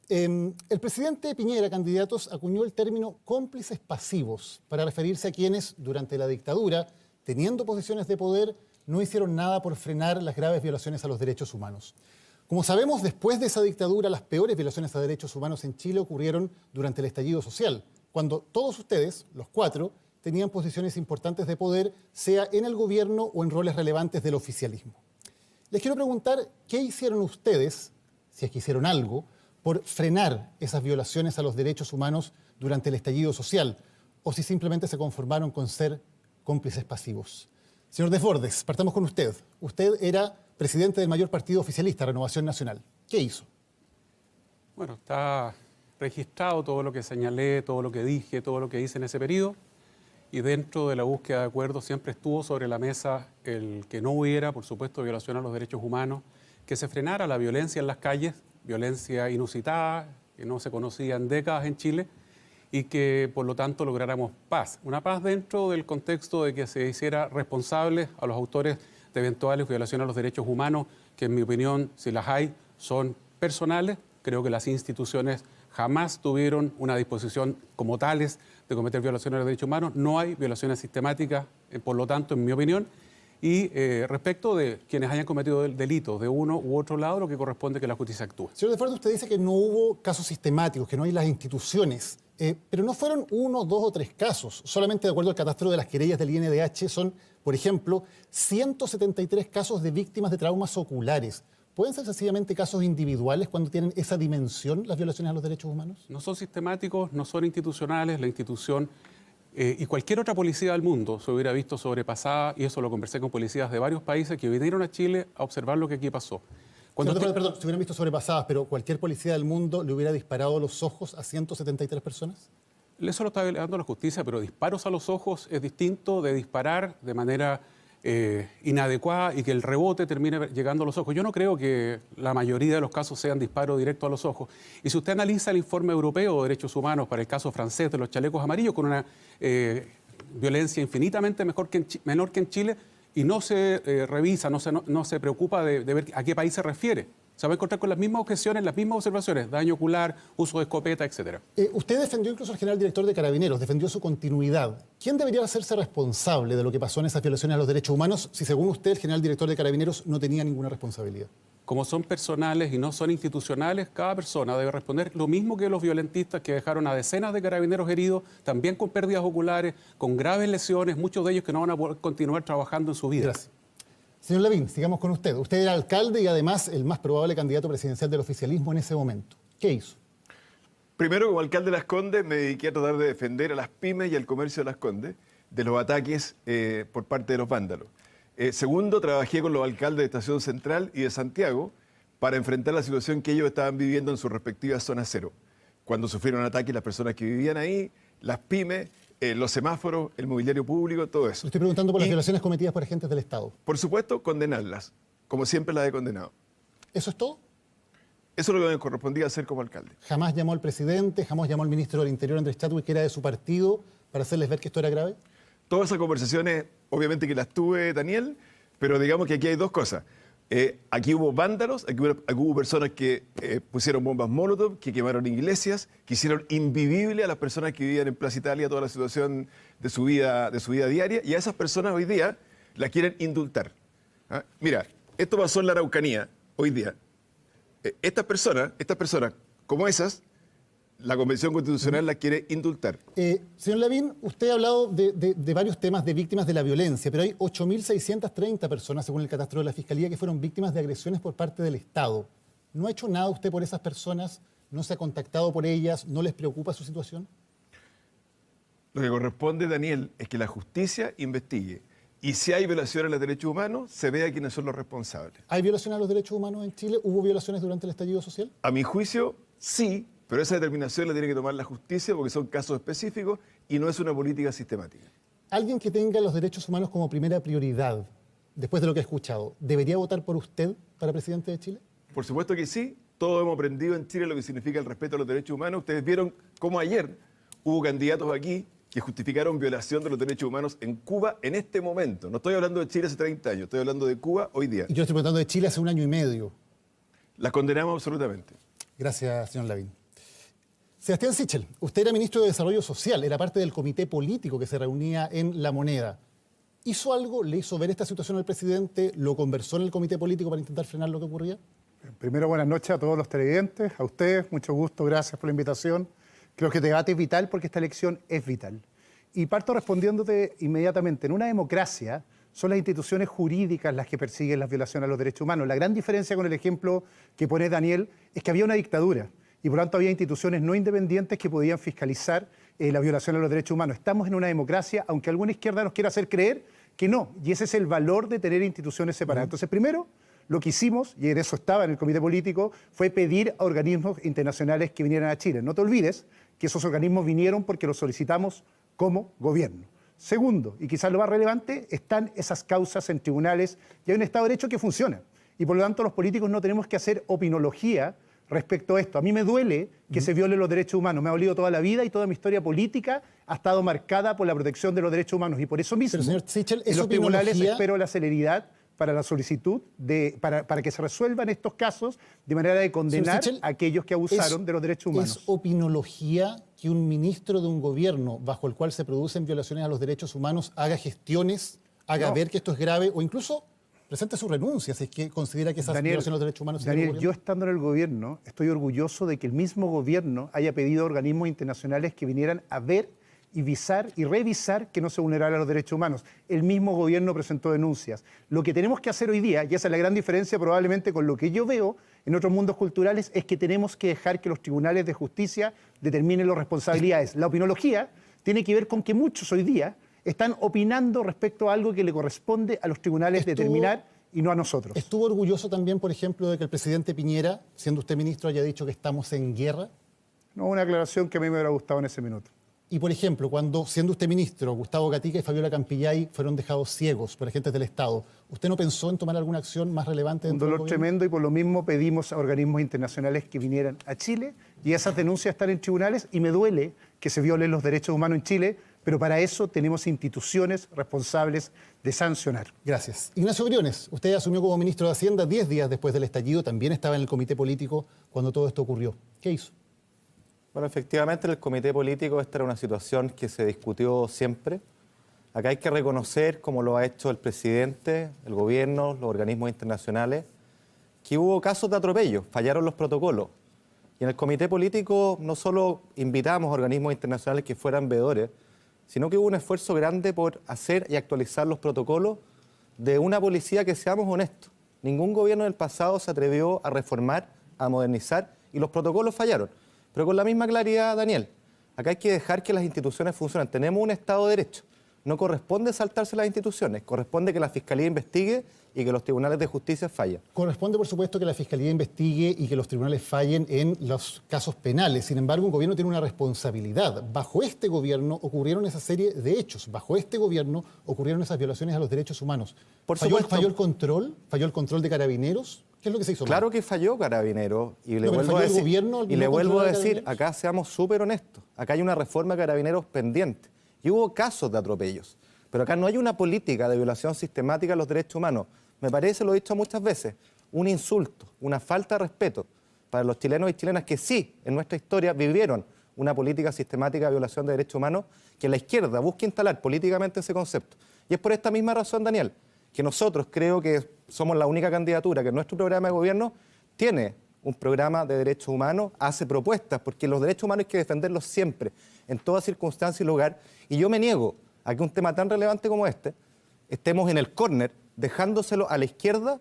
El presidente Piñera, candidatos, acuñó el término cómplices pasivos para referirse a quienes, durante la dictadura, teniendo posiciones de poder, no hicieron nada por frenar las graves violaciones a los derechos humanos. Como sabemos, después de esa dictadura, las peores violaciones a derechos humanos en Chile ocurrieron durante el estallido social, cuando todos ustedes, los cuatro, tenían posiciones importantes de poder, sea en el gobierno o en roles relevantes del oficialismo. Les quiero preguntar, ¿qué hicieron ustedes, si es que hicieron algo, por frenar esas violaciones a los derechos humanos durante el estallido social, o si simplemente se conformaron con ser cómplices pasivos? Señor Desbordes, partamos con usted. Usted era presidente del mayor partido oficialista, Renovación Nacional. ¿Qué hizo? Bueno, está registrado todo lo que señalé, todo lo que dije, todo lo que hice en ese periodo, y dentro de la búsqueda de acuerdo siempre estuvo sobre la mesa el que no hubiera, por supuesto, violación a los derechos humanos, que se frenara la violencia en las calles, violencia inusitada, que no se conocía en décadas en Chile, y que por lo tanto lográramos paz. Una paz dentro del contexto de que se hiciera responsable a los autores de eventuales violaciones a los derechos humanos, que en mi opinión, si las hay, son personales. Creo que las instituciones jamás tuvieron una disposición como tales de cometer violaciones a los derechos humanos. No hay violaciones sistemáticas, por lo tanto, en mi opinión. Y respecto de quienes hayan cometido delitos de uno u otro lado, lo que corresponde es que la justicia actúe. Señor Desbordes, usted dice que no hubo casos sistemáticos, que no hay las instituciones, pero no fueron 1, 2 o 3 casos. Solamente de acuerdo al catastro de las querellas del INDH son, por ejemplo, 173 casos de víctimas de traumas oculares. ¿Pueden ser sencillamente casos individuales cuando tienen esa dimensión las violaciones a los derechos humanos? No son sistemáticos, no son institucionales. La institución y cualquier otra policía del mundo se hubiera visto sobrepasada, y eso lo conversé con policías de varios países que vinieron a Chile a observar lo que aquí pasó. Perdón, se hubieran visto sobrepasadas, pero cualquier policía del mundo le hubiera disparado a los ojos a 173 personas. Eso lo está delegando la justicia, pero disparos a los ojos es distinto de disparar de manera inadecuada y que el rebote termine llegando a los ojos. Yo no creo que la mayoría de los casos sean disparos directos a los ojos. Y si usted analiza el informe europeo de derechos humanos para el caso francés de los chalecos amarillos, con una violencia infinitamente menor que en Chile, y no se revisa, no se preocupa de ver a qué país se refiere, se va a encontrar con las mismas objeciones, las mismas observaciones: daño ocular, uso de escopeta, etc. Usted defendió incluso al general director de Carabineros, defendió su continuidad. ¿Quién debería hacerse responsable de lo que pasó en esas violaciones a los derechos humanos si, según usted, el general director de Carabineros no tenía ninguna responsabilidad? Como son personales y no son institucionales, cada persona debe responder lo mismo que los violentistas que dejaron a decenas de carabineros heridos, también con pérdidas oculares, con graves lesiones, muchos de ellos que no van a poder continuar trabajando en su vida. Gracias. Señor Lavín, sigamos con usted. Usted era alcalde y además el más probable candidato presidencial del oficialismo en ese momento. ¿Qué hizo? Primero, como alcalde de Las Condes, me dediqué a tratar de defender a las pymes y al comercio de Las Condes de los ataques por parte de los vándalos. Segundo, trabajé con los alcaldes de Estación Central y de Santiago para enfrentar la situación que ellos estaban viviendo en sus respectivas zonas cero, cuando sufrieron ataques las personas que vivían ahí, las pymes, los semáforos, el mobiliario público, todo eso. Le estoy preguntando por las violaciones cometidas por agentes del Estado. Por supuesto, condenarlas, como siempre las he condenado. ¿Eso es todo? Eso es lo que me correspondía hacer como alcalde. ¿Jamás llamó al presidente, jamás llamó al ministro del Interior, Andrés Chadwick, que era de su partido, para hacerles ver que esto era grave? Todas esas conversaciones, obviamente que las tuve, Daniel, pero digamos que aquí hay dos cosas. Aquí hubo vándalos, aquí hubo personas que pusieron bombas Molotov, que quemaron iglesias, que hicieron invivible a las personas que vivían en Plaza Italia toda la situación de su vida diaria, y a esas personas hoy día las quieren indultar. ¿Ah? Mira, esto pasó en la Araucanía hoy día. Estas personas, como esas, la Convención Constitucional las quiere indultar. Señor Lavín, usted ha hablado de varios temas de víctimas de la violencia, pero hay 8.630 personas, según el catastro de la Fiscalía, que fueron víctimas de agresiones por parte del Estado. ¿No ha hecho nada usted por esas personas? ¿No se ha contactado por ellas? ¿No les preocupa su situación? Lo que corresponde, Daniel, es que la justicia investigue. Y si hay violaciones a los derechos humanos, se vea quiénes son los responsables. ¿Hay violaciones a los derechos humanos en Chile? ¿Hubo violaciones durante el estallido social? A mi juicio, sí. Pero esa determinación la tiene que tomar la justicia porque son casos específicos y no es una política sistemática. Alguien que tenga los derechos humanos como primera prioridad, después de lo que ha escuchado, ¿debería votar por usted para presidente de Chile? Por supuesto que sí. Todos hemos aprendido en Chile lo que significa el respeto a los derechos humanos. Ustedes vieron cómo ayer hubo candidatos aquí que justificaron violación de los derechos humanos en Cuba en este momento. No estoy hablando de Chile hace 30 años, estoy hablando de Cuba hoy día. Y yo estoy preguntando de Chile hace 1 año y medio. Las condenamos absolutamente. Gracias, señor Lavín. Sebastián Sichel, usted era ministro de Desarrollo Social, era parte del comité político que se reunía en La Moneda. ¿Hizo algo? ¿Le hizo ver esta situación al presidente? ¿Lo conversó en el comité político para intentar frenar lo que ocurría? Primero, buenas noches a todos los televidentes, a ustedes, mucho gusto, gracias por la invitación. Creo que este debate es vital porque esta elección es vital. Y parto respondiéndote inmediatamente. En una democracia son las instituciones jurídicas las que persiguen las violaciones a los derechos humanos. La gran diferencia con el ejemplo que pone Daniel es que había una dictadura y por lo tanto había instituciones no independientes que podían fiscalizar la violación a los derechos humanos. Estamos en una democracia, aunque alguna izquierda nos quiera hacer creer que no. Y ese es el valor de tener instituciones separadas. Entonces, primero, lo que hicimos, y en eso estaba en el comité político, fue pedir a organismos internacionales que vinieran a Chile. No te olvides que esos organismos vinieron porque los solicitamos como gobierno. Segundo, y quizás lo más relevante, están esas causas en tribunales y hay un Estado de Derecho que funciona. Y por lo tanto los políticos no tenemos que hacer opinología respecto a esto. A mí me duele que se violen los derechos humanos. Me ha dolido toda la vida y toda mi historia política ha estado marcada por la protección de los derechos humanos. Y por eso mismo, pero, señor Sichel, en los tribunales opinología... espero la celeridad para la solicitud, para que se resuelvan estos casos de manera de condenar Sichel, a aquellos que abusaron de los derechos humanos. ¿Es opinología que un ministro de un gobierno bajo el cual se producen violaciones a los derechos humanos haga gestiones, haga ver que esto es grave o incluso presente su renuncia si es que considera que esas violaciones a los derechos humanos... Daniel, yo estando en el gobierno estoy orgulloso de que el mismo gobierno haya pedido a organismos internacionales que vinieran a ver y visar y revisar que no se vulneraran los derechos humanos. El mismo gobierno presentó denuncias. Lo que tenemos que hacer hoy día, y esa es la gran diferencia probablemente con lo que yo veo en otros mundos culturales, es que tenemos que dejar que los tribunales de justicia determinen las responsabilidades. La opinología tiene que ver con que muchos hoy día están opinando respecto a algo que le corresponde a los tribunales determinar y no a nosotros. ¿Estuvo orgulloso también, por ejemplo, de que el presidente Piñera, siendo usted ministro, haya dicho que estamos en guerra? No, una aclaración que a mí me hubiera gustado en ese minuto. Y, por ejemplo, cuando, siendo usted ministro, Gustavo Gatica y Fabiola Campillay fueron dejados ciegos por agentes del Estado, ¿usted no pensó en tomar alguna acción más relevante dentro del gobierno? Un dolor tremendo y por lo mismo pedimos a organismos internacionales que vinieran a Chile y esas denuncias están en tribunales y me duele que se violen los derechos humanos en Chile, pero para eso tenemos instituciones responsables de sancionar. Gracias. Ignacio Briones, usted asumió como ministro de Hacienda 10 días después del estallido, también estaba en el comité político cuando todo esto ocurrió. ¿Qué hizo? Bueno, efectivamente, en el comité político esta era una situación que se discutió siempre. Acá hay que reconocer, como lo ha hecho el presidente, el gobierno, los organismos internacionales, que hubo casos de atropello, fallaron los protocolos. Y en el comité político no solo invitamos a organismos internacionales que fueran veedores, sino que hubo un esfuerzo grande por hacer y actualizar los protocolos de una policía que, seamos honestos, ningún gobierno del pasado se atrevió a reformar, a modernizar, y los protocolos fallaron. Pero con la misma claridad, Daniel, acá hay que dejar que las instituciones funcionen. Tenemos un Estado de Derecho. No corresponde saltarse las instituciones, corresponde que la Fiscalía investigue y que los tribunales de justicia fallen. Corresponde, por supuesto, que la Fiscalía investigue y que los tribunales fallen en los casos penales. Sin embargo, un gobierno tiene una responsabilidad. Bajo este gobierno ocurrieron esa serie de hechos. Bajo este gobierno ocurrieron esas violaciones a los derechos humanos. Por supuesto. ¿Falló el control? ¿Falló el control de Carabineros? ¿Qué es lo que se hizo mal? Claro que falló Carabineros. Y le No, vuelvo a decir, gobierno, y le vuelvo a decir, Carabineros. acá seamos súper honestos. Acá hay una reforma de Carabineros pendiente. Y hubo casos de atropellos. Pero acá no hay una política de violación sistemática de los derechos humanos. Me parece, lo he dicho muchas veces, un insulto, una falta de respeto para los chilenos y chilenas que sí, en nuestra historia, vivieron una política sistemática de violación de derechos humanos, que la izquierda busca instalar políticamente ese concepto. Y es por esta misma razón, Daniel, que nosotros creo que somos la única candidatura que en nuestro programa de gobierno tiene un programa de derechos humanos, hace propuestas, porque los derechos humanos hay que defenderlos siempre, en toda circunstancia y lugar. Y yo me niego a que un tema tan relevante como este estemos en el córner dejándoselo a la izquierda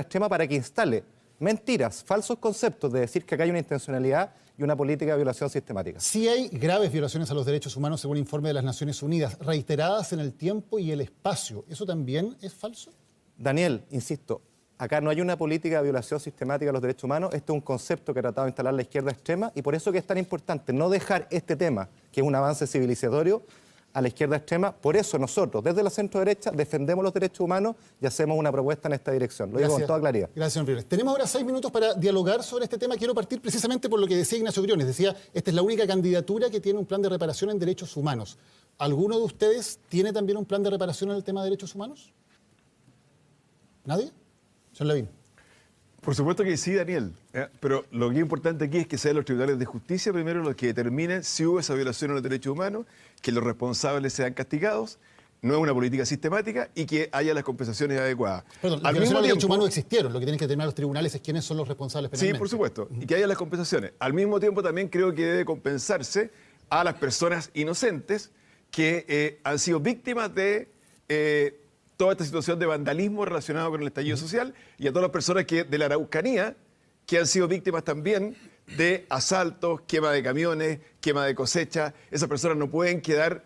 extrema para que instale mentiras, falsos conceptos de decir que acá hay una intencionalidad y una política de violación sistemática. Sí hay graves violaciones a los derechos humanos según informe de las Naciones Unidas, reiteradas en el tiempo y el espacio. ¿Eso también es falso? Daniel, insisto, acá no hay una política de violación sistemática de los derechos humanos. Este es un concepto que ha tratado de instalar la izquierda extrema y por eso que es tan importante no dejar este tema, que es un avance civilizatorio, a la izquierda extrema. Por eso nosotros, desde la centro derecha, defendemos los derechos humanos y hacemos una propuesta en esta dirección. Lo digo con toda claridad. Gracias, señor Briones. Tenemos ahora 6 minutos para dialogar sobre este tema. Quiero partir precisamente por lo que decía Ignacio Briones. Decía, esta es la única candidatura que tiene un plan de reparación en derechos humanos. ¿Alguno de ustedes tiene también un plan de reparación en el tema de derechos humanos? ¿Nadie? Señor Lavín. Por supuesto que sí, Daniel. Pero lo que es importante aquí es que sean los tribunales de justicia primero los que determinen si hubo esa violación a los derechos humanos, que los responsables sean castigados, no es una política sistemática y que haya las compensaciones adecuadas. Perdón, las violaciones a los derechos humanos existieron. Lo que tienen que determinar los tribunales es quiénes son los responsables penalmente. Sí, por supuesto. Y que haya las compensaciones. Al mismo tiempo también creo que debe compensarse a las personas inocentes que han sido víctimas de toda esta situación de vandalismo relacionado con el estallido social y a todas las personas de la Araucanía que han sido víctimas también de asaltos, quema de camiones, quema de cosecha. Esas personas no pueden quedar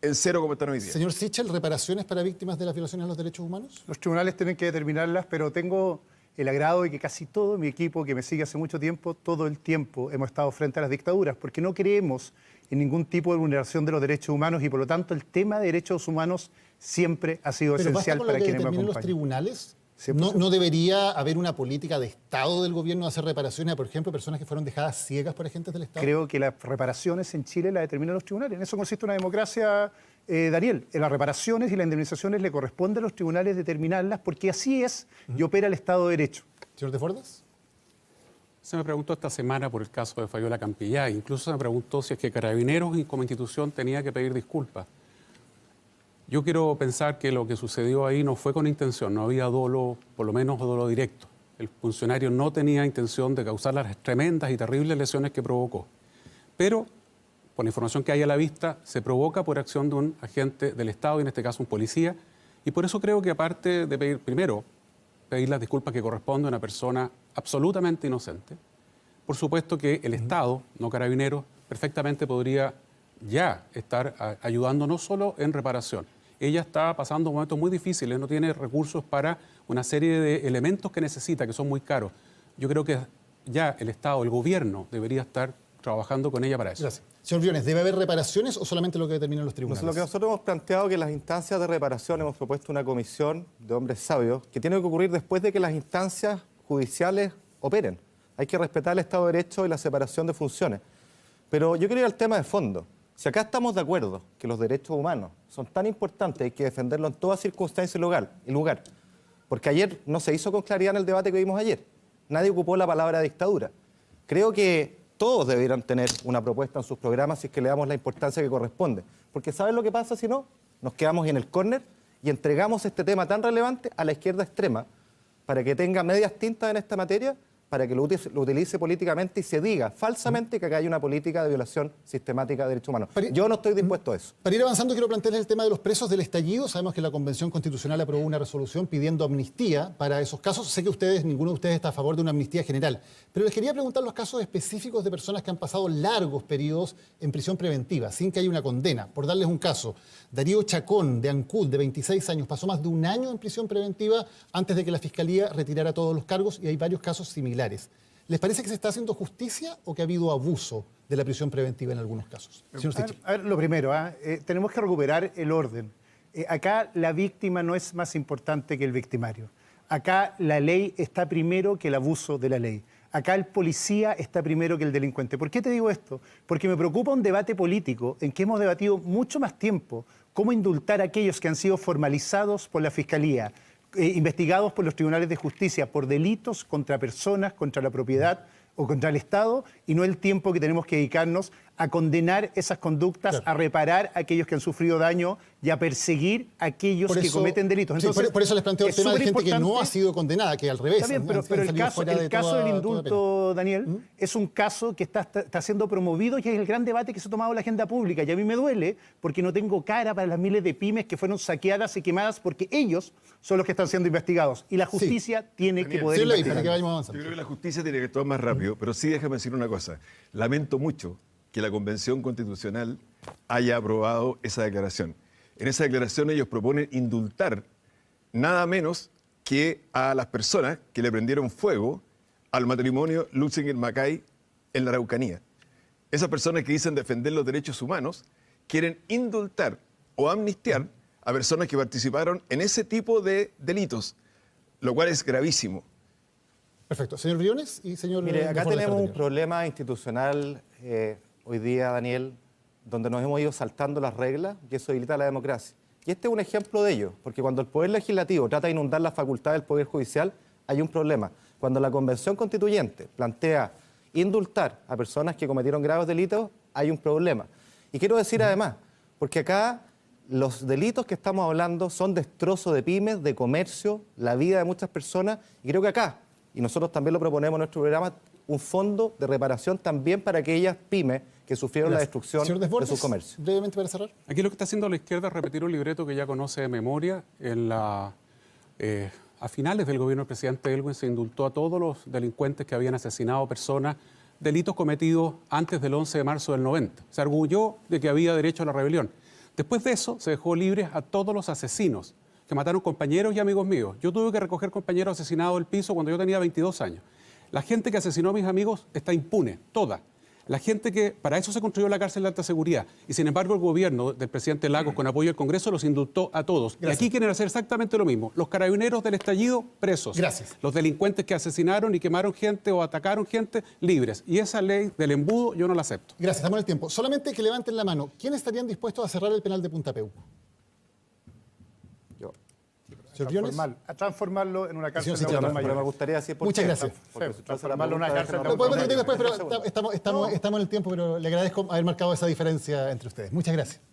en cero como están hoy día. Señor Sichel, ¿reparaciones para víctimas de las violaciones a los derechos humanos? Los tribunales tienen que determinarlas, pero tengo el agrado de que casi todo mi equipo, que me sigue hace mucho tiempo, todo el tiempo hemos estado frente a las dictaduras, porque no creemos en ningún tipo de vulneración de los derechos humanos y por lo tanto el tema de derechos humanos siempre ha sido Pero esencial basta con para lo que quienes me determinen los acompañan. tribunales. 100%. ¿No debería haber una política de Estado del gobierno de hacer reparaciones a, por ejemplo, personas que fueron dejadas ciegas por agentes del Estado? Creo que las reparaciones en Chile las determinan los tribunales. En eso consiste una democracia, Daniel. En las reparaciones y las indemnizaciones le corresponde a los tribunales determinarlas porque así es y opera el Estado de Derecho. Señor de Fordas. Se me preguntó esta semana por el caso de Fabiola Campillá. Incluso se me preguntó si es que Carabineros como institución tenía que pedir disculpas. Yo quiero pensar que lo que sucedió ahí no fue con intención, no había dolo, por lo menos dolo directo. El funcionario no tenía intención de causar las tremendas y terribles lesiones que provocó. Pero, por la información que hay a la vista, se provoca por acción de un agente del Estado, y en este caso un policía, y por eso creo que aparte de pedir, primero, pedir las disculpas que corresponde a una persona absolutamente inocente, por supuesto que el Estado, no Carabineros, perfectamente podría ya estar ayudando no solo en reparación. Ella está pasando momentos muy difíciles, no tiene recursos para una serie de elementos que necesita, que son muy caros. Yo creo que ya el Estado, el gobierno, debería estar trabajando con ella para eso. Gracias. Señor Briones, ¿debe haber reparaciones o solamente lo que determinan los tribunales? Lo que nosotros hemos planteado que las instancias de reparación, hemos propuesto una comisión de hombres sabios que tiene que ocurrir después de que las instancias judiciales operen. Hay que respetar el Estado de Derecho y la separación de funciones. Pero yo quiero ir al tema de fondo. Si acá estamos de acuerdo que los derechos humanos son tan importantes, hay que defenderlos en toda circunstancia y lugar. Porque ayer no se hizo con claridad en el debate que vimos ayer. Nadie ocupó la palabra dictadura. Creo que todos deberían tener una propuesta en sus programas si es que le damos la importancia que corresponde. Porque ¿saben lo que pasa si no? Nos quedamos en el córner y entregamos este tema tan relevante a la izquierda extrema para que tenga medias tintas en esta materia, para que lo utilice políticamente y se diga falsamente que acá hay una política de violación sistemática de derechos humanos. Yo no estoy dispuesto a eso. Para ir avanzando, quiero plantearles el tema de los presos del estallido. Sabemos que la Convención Constitucional aprobó una resolución pidiendo amnistía para esos casos. Sé que ninguno de ustedes está a favor de una amnistía general, pero les quería preguntar los casos específicos de personas que han pasado largos periodos en prisión preventiva, sin que haya una condena. Por darles un caso, Darío Chacón, de Ancud, de 26 años, pasó más de un año en prisión preventiva antes de que la Fiscalía retirara todos los cargos, y hay varios casos similares. ¿Les parece que se está haciendo justicia o que ha habido abuso de la prisión preventiva en algunos casos? Señor Sichel. A ver, lo primero, tenemos que recuperar el orden. Acá la víctima no es más importante que el victimario. Acá la ley está primero que el abuso de la ley. Acá el policía está primero que el delincuente. ¿Por qué te digo esto? Porque me preocupa un debate político en que hemos debatido mucho más tiempo cómo indultar a aquellos que han sido formalizados por la Fiscalía, investigados por los tribunales de justicia por delitos contra personas, contra la propiedad o contra el Estado, y no el tiempo que tenemos que dedicarnos a condenar esas conductas, Claro. a reparar a aquellos que han sufrido daño y a perseguir a aquellos Por que eso- cometen delitos. sí, por eso les planteo el es tema de gente que no superimportante. ha sido condenada, que al revés. Está bien, pero el salido caso, fuera de el caso toda- del toda indulto, Daniel, es un caso que está siendo promovido y es el gran debate que se ha tomado en la agenda pública. Y a mí me duele porque no tengo cara para las miles de pymes que fueron saqueadas y quemadas porque ellos son los que están siendo investigados. Y la justicia tiene que Daniel, poder Sí, Ley, investigar. para que vayamos Yo avanzando. creo que la justicia tiene que actuar más rápido, pero sí déjame decir una cosa. Lamento mucho que la Convención Constitucional haya aprobado esa declaración. En esa declaración ellos proponen indultar nada menos que a las personas que le prendieron fuego al matrimonio Lutzinger-Mackay en la Araucanía. Esas personas que dicen defender los derechos humanos quieren indultar o amnistiar a personas que participaron en ese tipo de delitos, lo cual es gravísimo. Perfecto. Señor Briones y señor... Mire, de acá Fordas, tenemos para un terminar. problema institucional hoy día, Daniel, donde nos hemos ido saltando las reglas y eso debilita la democracia. Y este es un ejemplo de ello, porque cuando el Poder Legislativo trata de inundar la facultad del Poder Judicial, hay un problema. Cuando la Convención Constituyente plantea indultar a personas que cometieron graves delitos, hay un problema. Y quiero decir además, porque acá los delitos que estamos hablando son destrozo de pymes, de comercio, la vida de muchas personas, y creo que acá, y nosotros también lo proponemos en nuestro programa, un fondo de reparación también para aquellas pymes que sufrieron la destrucción Señor de Desbordes, su comercio. brevemente para cerrar. Aquí lo que está haciendo la izquierda es repetir un libreto que ya conoce de memoria. A finales del gobierno del presidente Elwin se indultó a todos los delincuentes que habían asesinado personas, delitos cometidos antes del 11 de marzo del 90. Se arguyó de que había derecho a la rebelión. Después de eso se dejó libres a todos los asesinos que mataron compañeros y amigos míos. Yo tuve que recoger compañeros asesinados del piso cuando yo tenía 22 años. La gente que asesinó a mis amigos está impune, toda. La gente que, para eso se construyó la cárcel de alta seguridad, y sin embargo el gobierno del presidente Lagos, con apoyo del Congreso, los indultó a todos. Gracias. Y aquí quieren hacer exactamente lo mismo. Los carabineros del estallido, presos. Gracias. Los delincuentes que asesinaron y quemaron gente o atacaron gente, libres. Y esa ley del embudo yo no la acepto. Gracias, estamos en el tiempo. Solamente que levanten la mano. ¿Quiénes estarían dispuestos a cerrar el penal de Punta Peuco? Yo. Señor Briones. A transformarlo en una cárcel Señor de Siciliano, adultos Pero me mayores. gustaría decir por Muchas qué. gracias. Porque Sí, si usted transformarlo en una pregunta, cárcel déjeme de Lo podemos responder. discutir después, pero estamos en el tiempo, pero le agradezco haber marcado esa diferencia entre ustedes. Muchas gracias.